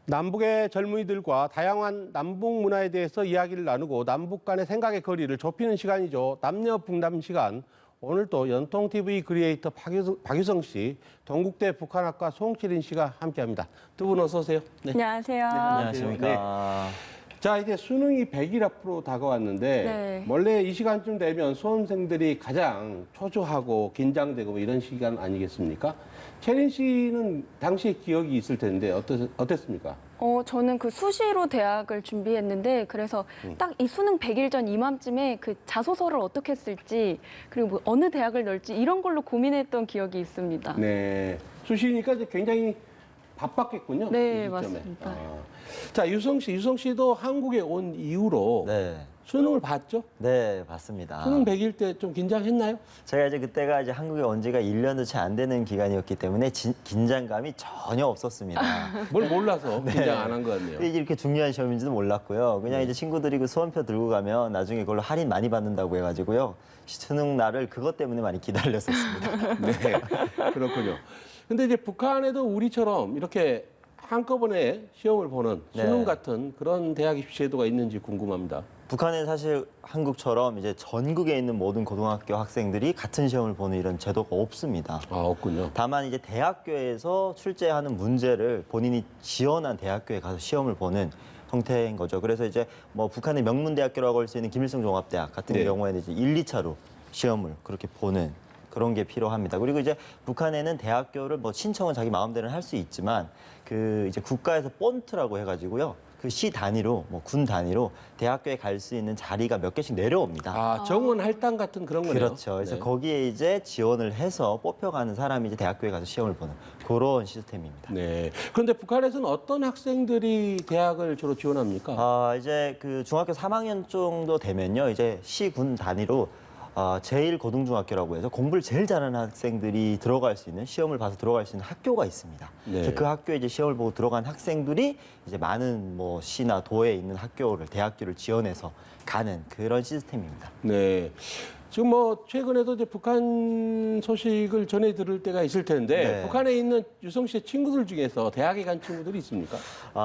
남북의 젊은이들과 다양한 남북 문화에 대해서 이야기를 나누고 남북 간의 생각의 거리를 좁히는 시간이죠. 남녀 북남 시간. 오늘 또 연통 TV 크리에이터 박유성 씨, 동국대 북한학과 송칠인 씨가 함께합니다. 두 분 어서 오세요. 네. 안녕하세요. 네, 안녕하십니까. 네. 자, 이제 수능이 100일 앞으로 다가왔는데 네. 원래 이 시간쯤 되면 수험생들이 가장 초조하고 긴장되고 뭐 이런 시간 아니겠습니까? 채린 씨는 당시에 기억이 있을 텐데 어땠습니까? 저는 그 수시로 대학을 준비했는데 그래서 딱 이 수능 100일 전 이맘쯤에 그 자소서를 어떻게 쓸지 그리고 뭐 어느 대학을 넣을지 이런 걸로 고민했던 기억이 있습니다. 네. 수시니까 이제 굉장히 바빴겠군요. 네, 이 시점에. 맞습니다. 자, 유성 씨도 한국에 온 이후로 네. 수능을 봤죠? 네, 봤습니다. 수능 100일 때 좀 긴장했나요? 제가 이제 그때가 이제 한국에 온 지가 1년도 채 안 되는 기간이었기 때문에 긴장감이 전혀 없었습니다. 뭘 몰라서 긴장 안 한 것 같네요. 이게 이렇게 중요한 시험인지도 몰랐고요. 그냥 이제 친구들이 그 수험표 들고 가면 나중에 그걸로 할인 많이 받는다고 해가지고요. 수능 날을 그것 때문에 많이 기다렸었습니다. 네, 그렇군요. 근데 이제 북한에도 우리처럼 이렇게 한꺼번에 시험을 보는 수능 네. 같은 그런 대학 입시 제도가 있는지 궁금합니다. 북한은 사실 한국처럼 이제 전국에 있는 모든 고등학교 학생들이 같은 시험을 보는 이런 제도가 없습니다. 아, 없군요. 다만 이제 대학교에서 출제하는 문제를 본인이 지원한 대학교에 가서 시험을 보는 형태인 거죠. 그래서 이제 뭐 북한의 명문대학교라고 할 수 있는 김일성 종합대학 같은 네. 경우에는 이제 1, 2차로 시험을 그렇게 보는 그런 게 필요합니다. 그리고 이제 북한에는 대학교를 뭐 신청은 자기 마음대로 할 수 있지만 그 이제 국가에서 본트라고 해가지고요. 그 시 단위로 뭐 군 단위로 대학교에 갈 수 있는 자리가 몇 개씩 내려옵니다. 아, 정원 할당 같은 그런 거네요. 그렇죠. 그래서 네. 거기에 이제 지원을 해서 뽑혀가는 사람이 이제 대학교에 가서 시험을 보는 그런 시스템입니다. 네. 그런데 북한에서는 어떤 학생들이 대학을 주로 지원합니까? 이제 그 중학교 3학년 정도 되면요, 이제 시군 단위로 제1고등중학교라고 해서 공부를 제일 잘하는 학생들이 들어갈 수 있는 시험을 봐서 들어갈 수 있는 학교가 있습니다. 네. 그래서 그 학교에 이제 시험을 보고 들어간 학생들이 이제 많은 뭐 시나 도에 있는 대학교를 지원해서 가는 그런 시스템입니다. 네. 지금 뭐 최근에도 이제 북한 소식을 전해 들을 때가 있을 텐데 네. 북한에 있는 유성 씨의 친구들 중에서 대학에 간 친구들이 있습니까?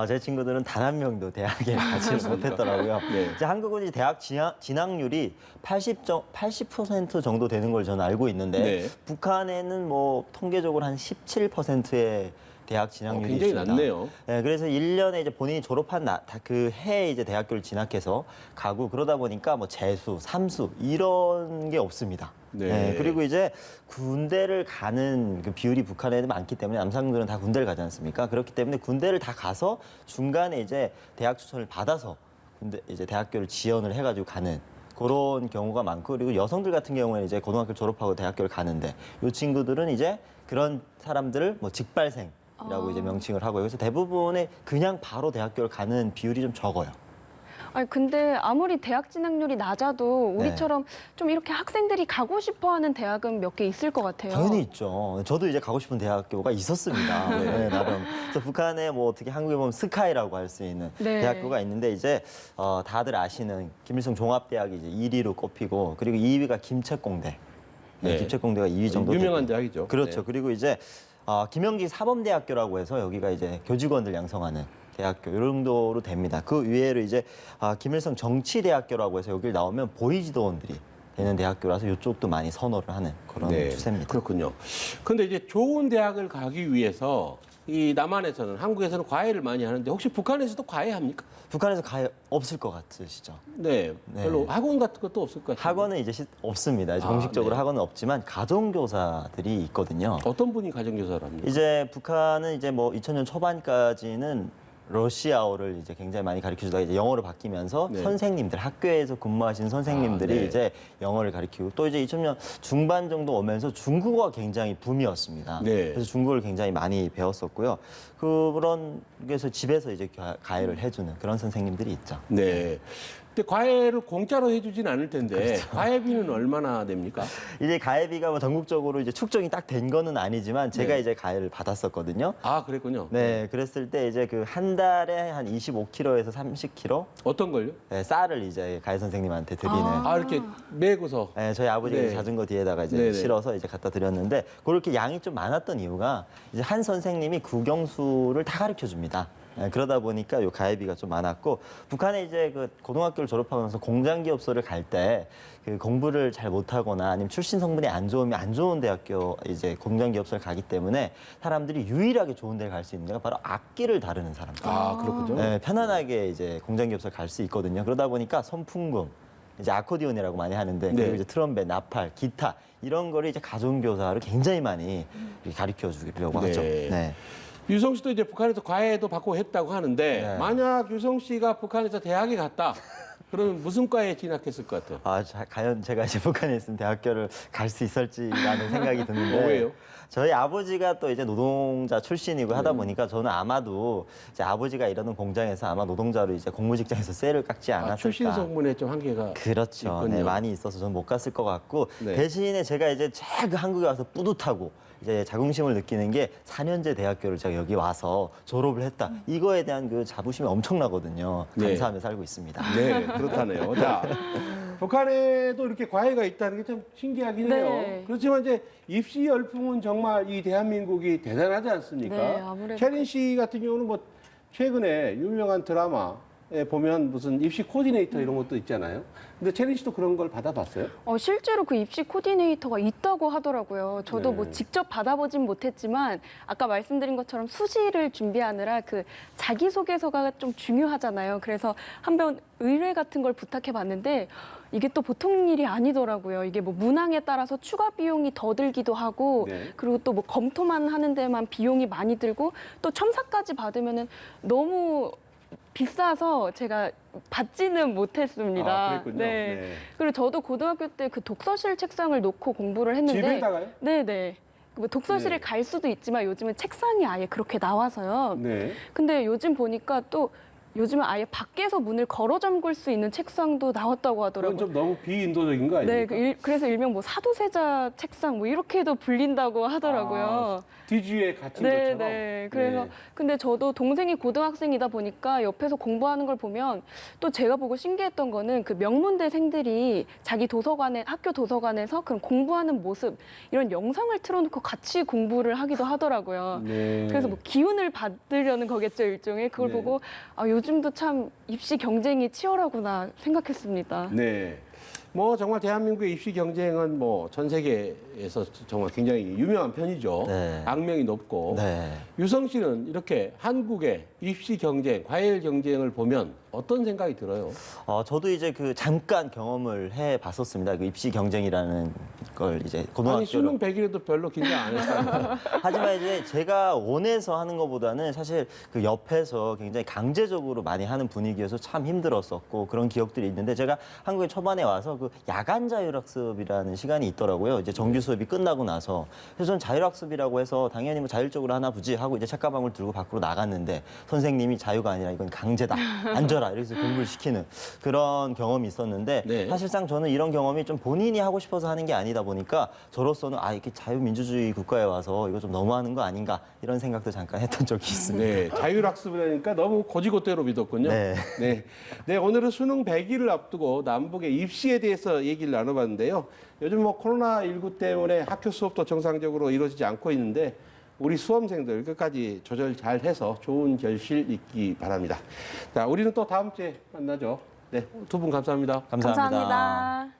제 친구들은 단 한 명도 대학에 가지 못했더라고요. 네. 이제 한국은 이제 대학 진학률이 80% 정도 되는 걸 저는 알고 있는데 네. 북한에는 뭐 통계적으로 한 17%의 대학 진학률이 굉장히 있습니다. 낮네요. 네, 그래서 1년에 이제 본인이 졸업한 그 해에 이제 대학교를 진학해서 가고 그러다 보니까 뭐 재수, 삼수 이런 게 없습니다. 네. 그리고 이제 군대를 가는 그 비율이 북한에는 많기 때문에 남성들은 다 군대를 가지 않습니까? 그렇기 때문에 군대를 다 가서 중간에 이제 대학 추천을 받아서 이제 대학교를 지원을 해가지고 가는 그런 경우가 많고 그리고 여성들 같은 경우에는 이제 고등학교 졸업하고 대학교를 가는데 이 친구들은 이제 그런 사람들을 뭐 직발생이라고 이제 명칭을 하고요. 그래서 대부분의 그냥 바로 대학교를 가는 비율이 좀 적어요. 아니 근데 아무리 대학 진학률이 낮아도 우리처럼 좀 이렇게 학생들이 가고 싶어하는 대학은 몇 개 있을 것 같아요. 당연히 있죠. 저도 이제 가고 싶은 대학교가 있었습니다. 네, 나름. 그래서 북한에 뭐 어떻게 한국에 보면 스카이라고 할 수 있는 네. 대학교가 있는데 이제 다들 아시는 김일성 종합대학이 이제 1위로 꼽히고 그리고 2위가 김책공대. 네. 김책공대가 2위 정도. 유명한 되고. 대학이죠. 그렇죠. 네. 그리고 이제 김영기 사범대학교라고 해서 여기가 이제 교직원들 양성하는 대학교 이 정도로 됩니다. 그 외에로 이제 김일성 정치대학교라고 해서 여기를 나오면 보이지도원들이 되는 대학교라서 이쪽도 많이 선호를 하는 그런 추세입니다. 그렇군요. 그런데 이제 좋은 대학을 가기 위해서 이 남한에서는 한국에서는 과외를 많이 하는데 혹시 북한에서도 과외합니까? 북한에서 없을 것 같으시죠? 네, 네. 별로 학원 같은 것도 없을 것 같아요. 학원은 이제 없습니다. 이제 공식적으로 네. 학원은 없지만 가정교사들이 있거든요. 어떤 분이 가정교사를 합니까? 이제 북한은 이제 뭐 2000년 초반까지는 러시아어를 이제 굉장히 많이 가르쳐 주다가 이제 영어로 바뀌면서 네. 선생님들, 학교에서 근무하시는 선생님들이 네. 이제 영어를 가르치고 또 이제 2000년 중반 정도 오면서 중국어가 굉장히 붐이었습니다. 네. 그래서 중국어를 굉장히 많이 배웠었고요. 그런 게서 집에서 이제 가해를 해주는 그런 선생님들이 있죠. 네. 근데 과외를 공짜로 해주진 않을 텐데 과외비는 얼마나 됩니까? 이제 가해비가 뭐 전국적으로 이제 축적이 딱 된 거는 아니지만 제가 네. 이제 가해를 받았었거든요. 아, 그랬군요. 네, 그랬을 때 이제 그 한 달에 한 25kg에서 30kg 어떤 걸요? 네, 쌀을 이제 가해 선생님한테 드리는. 아, 이렇게 메고서. 네, 저희 아버지가 네. 자전거 뒤에다가 이제 네네. 실어서 이제 갖다 드렸는데 그렇게 양이 좀 많았던 이유가 이제 한 선생님이 국영수를 다 가르쳐 줍니다. 네, 그러다 보니까 요 가해비가 좀 많았고 북한에 이제 그 고등학교를 졸업하면서 공장기업소를 갈 때 그 공부를 잘 못하거나 아니면 출신 성분이 안 좋으면 안 좋은 대학교 이제 공장기업소를 가기 때문에 사람들이 유일하게 좋은 데를 갈 수 있는 데가 바로 악기를 다루는 사람들. 아, 그렇군요. 네, 편안하게 이제 공장기업소를 갈 수 있거든요. 그러다 보니까 선풍금, 이제 아코디언이라고 많이 하는데 네. 그리고 이제 트럼펫, 나팔, 기타 이런 거를 이제 가정교사로 굉장히 많이 가르쳐 주려고 네. 하죠. 네. 유성 씨도 이제 북한에서 과외도 받고 했다고 하는데 네. 만약 유성 씨가 북한에서 대학에 갔다. 그러면 무슨 과에 진학했을 것 같아요? 과연 제가 이제 북한에 있으면 대학교를 갈 수 있을지라는 생각이 드는데 왜요? 저희 아버지가 또 이제 노동자 출신이고 하다 보니까 저는 아마도 이제 아버지가 일하는 공장에서 아마 노동자로 이제 공무직장에서 쇠를 깎지 않았을까. 출신 성분에 좀 한계가 그렇죠. 있군요. 네, 많이 있어서 저는 못 갔을 것 같고 네. 대신에 제가 이제 제일 그 한국에 와서 뿌듯하고 이제 자긍심을 느끼는 게 4년제 대학교를 제가 여기 와서 졸업을 했다. 이거에 대한 그 자부심이 엄청나거든요. 네. 감사하며 살고 있습니다. 네, 그렇다네요. 자, 북한에도 이렇게 과외가 있다는 게 참 신기하긴 해요. 네. 그렇지만 이제 입시 열풍은 정말 이 대한민국이 대단하지 않습니까? 네, 아무래도 최린 씨 같은 경우는 뭐 최근에 유명한 드라마에 보면 무슨 입시 코디네이터 이런 것도 있잖아요. 근데 최린 씨도 그런 걸 받아봤어요? 실제로 그 입시 코디네이터가 있다고 하더라고요. 저도 네. 뭐 직접 받아보진 못했지만 아까 말씀드린 것처럼 수시를 준비하느라 그 자기소개서가 좀 중요하잖아요. 그래서 한번 의뢰 같은 걸 부탁해 봤는데 이게 또 보통 일이 아니더라고요. 이게 뭐 문항에 따라서 추가 비용이 더 들기도 하고 네. 그리고 또 뭐 검토만 하는 데만 비용이 많이 들고 또 첨삭까지 받으면은 너무 비싸서 제가 받지는 못했습니다. 아, 그랬군요. 네. 그리고 저도 고등학교 때 그 독서실 책상을 놓고 공부를 했는데 집에다가요? 네네. 뭐 독서실에 네. 갈 수도 있지만 요즘은 책상이 아예 그렇게 나와서요. 네. 근데 요즘 보니까 또 요즘은 아예 밖에서 문을 걸어 잠글 수 있는 책상도 나왔다고 그건 하더라고요. 좀 너무 비인도적인 거 네, 아닙니까? 그래서 일명 뭐 사도세자 책상 뭐 이렇게도 불린다고 하더라고요. 아, 뒤주에 갇힌 네, 것처럼. 네. 그래서 네. 근데 저도 동생이 고등학생이다 보니까 옆에서 공부하는 걸 보면 또 제가 보고 신기했던 거는 그 명문대생들이 자기 도서관에 학교 도서관에서 그런 공부하는 모습 이런 영상을 틀어놓고 같이 공부를 하기도 하더라고요. 네. 그래서 뭐 기운을 받으려는 거겠죠, 일종의. 그걸 네. 보고 요즘도 참 입시 경쟁이 치열하구나 생각했습니다. 네. 뭐 정말 대한민국의 입시 경쟁은 뭐 전 세계에서 정말 굉장히 유명한 편이죠. 네. 악명이 높고. 네. 유성 씨는 이렇게 한국의 입시 경쟁, 과외 경쟁을 보면 어떤 생각이 들어요? 저도 이제 그 잠깐 경험을 해 봤었습니다. 그 입시 경쟁이라는 걸 이제 아니 고등학교로. 수능 100일에도 별로 긴장 안 했다는데. 하지만 이제 제가 원해서 하는 것보다는 사실 그 옆에서 굉장히 강제적으로 많이 하는 분위기여서 참 힘들었었고 그런 기억들이 있는데 제가 한국에 초반에 와서 그 야간 자율학습이라는 시간이 있더라고요. 이제 정규 수업이 끝나고 나서. 그래서 전 자율학습이라고 해서 당연히 뭐 자율적으로 하나 보지 하고 이제 책가방을 들고 밖으로 나갔는데 선생님이 자유가 아니라 이건 강제다. 앉아라. 이렇게 공부를 시키는 그런 경험이 있었는데 네. 사실상 저는 이런 경험이 좀 본인이 하고 싶어서 하는 게 아니다 보니까 저로서는 이렇게 자유민주주의 국가에 와서 이거 좀 너무하는 거 아닌가 이런 생각도 잠깐 했던 적이 있습니다. 네, 자율학습이라니까 너무 고지고대로 믿었군요. 네. 네. 네, 오늘은 수능 100일을 앞두고 남북의 입시에 대해서 얘기를 나눠봤는데요. 요즘 뭐 코로나19 때문에 학교 수업도 정상적으로 이루어지지 않고 있는데 우리 수험생들 끝까지 조절 잘 해서 좋은 결실 있기 바랍니다. 자, 우리는 또 다음 주에 만나죠. 네, 두 분 감사합니다. 감사합니다. 감사합니다.